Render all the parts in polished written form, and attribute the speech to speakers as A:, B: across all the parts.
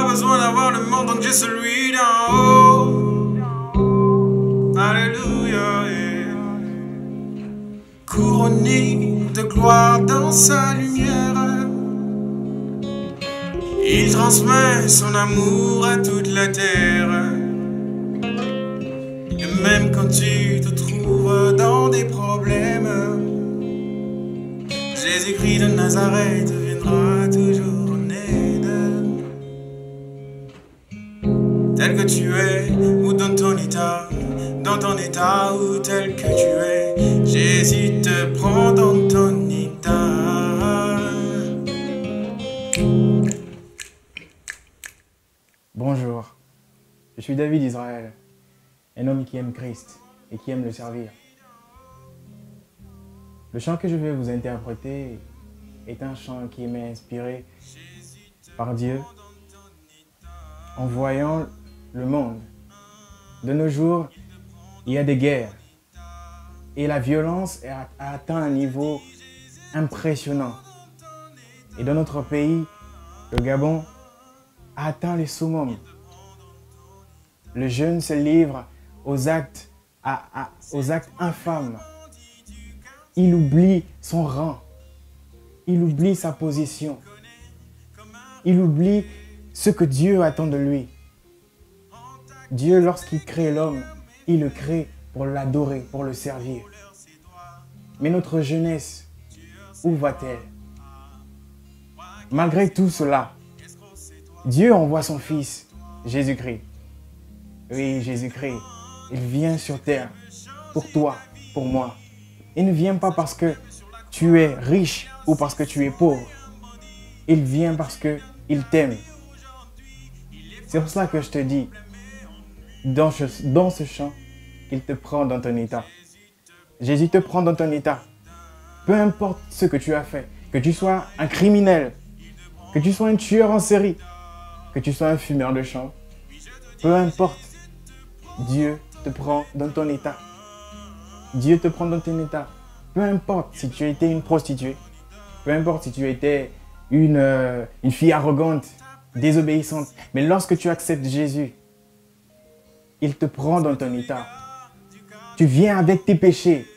A: besoin d'avoir le monde, donc j'ai celui d'en haut. Alléluia. Couronné de gloire dans sa lumière, il transmet son amour à toute la terre. Et même quand tu te trouves dans des problèmes, Jésus-Christ de Nazareth viendra toujours en aide. Tel que tu es, ou dans ton état ou tel que tu es, Jésus te prend dans ton état.
B: Bonjour, je suis David Israël, un homme qui aime Christ et qui aime le servir. Le chant que je vais vous interpréter est un chant qui m'est inspiré par Dieu en voyant le monde. De nos jours, il y a des guerres et la violence a atteint un niveau impressionnant. Et dans notre pays, le Gabon a atteint les summums. Le jeune se livre aux actes infâmes. Il oublie son rang. Il oublie sa position. Il oublie ce que Dieu attend de lui. Dieu, lorsqu'il crée l'homme, il le crée pour l'adorer, pour le servir. Mais notre jeunesse, où va-t-elle? Malgré tout cela, Dieu envoie son Fils, Jésus-Christ. Oui, Jésus-Christ, il vient sur terre pour toi, pour moi. Il ne vient pas parce que tu es riche ou parce que tu es pauvre. Il vient parce qu'il t'aime. C'est pour cela que je te dis, dans ce chant, il te prend dans ton état. Jésus te prend dans ton état. Peu importe ce que tu as fait, que tu sois un criminel, que tu sois un tueur en série, que tu sois un fumeur de champ, peu importe, Dieu te prend dans ton état. Dieu te prend dans ton état. Peu importe si tu étais une prostituée, peu importe si tu étais une fille arrogante, désobéissante, mais lorsque tu acceptes Jésus, il te prend dans ton état. Tu viens avec tes péchés.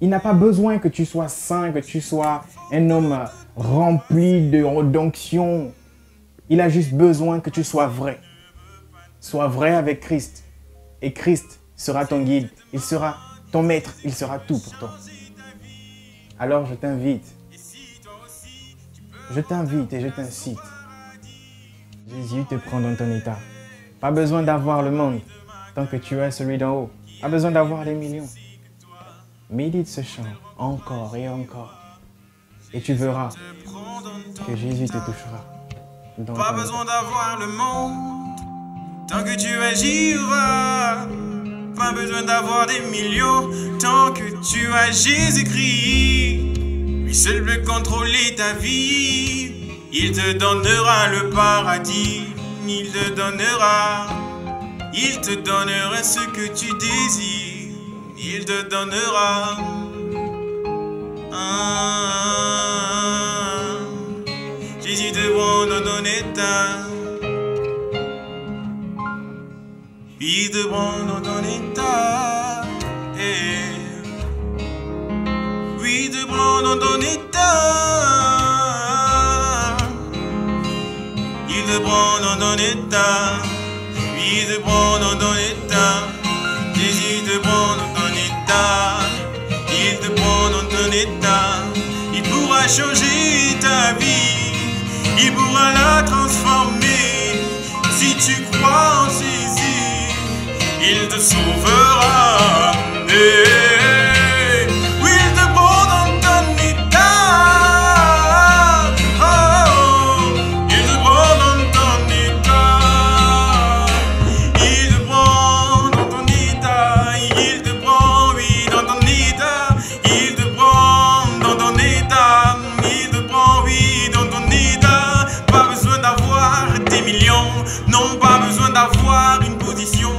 B: Il n'a pas besoin que tu sois saint, que tu sois un homme rempli d'onction. Il a juste besoin que tu sois vrai. Sois vrai avec Christ. Et Christ sera ton guide. Il sera ton maître. Il sera tout pour toi. Alors je t'invite. Je t'invite et je t'incite. Jésus te prend dans ton état. Pas besoin d'avoir le monde tant que tu es celui d'en haut. Pas besoin d'avoir des millions. Médite ce chant encore et encore. Et tu verras que Jésus te touchera.
A: Pas besoin d'avoir le monde tant que tu es Jéhovah. Pas besoin d'avoir des millions tant que tu as Jésus-Christ. Lui seul peut contrôler ta vie. Il te donnera le paradis. Il te donnera ce que tu désires. Il te donnera. Jésus te prend dans ton état. Il te prend dans ton état. Oui, il te prend dans ton état. Il te prend dans ton état. Oui, il te prend dans ton état. Jésus te prend dans ton état. Il te prend dans ton état. Il pourra changer ta vie. Il pourra la transformer. Si tu crois en Jésus, il te sauvera. Oui, il te prend dans ton état. Oh, il te prend dans ton état. Il te prend dans ton état. Il te prend, oui, dans ton état. Il te prend dans ton état. Il te prend, oui, dans ton état. Pas besoin d'avoir des millions. Non, pas besoin d'avoir une position.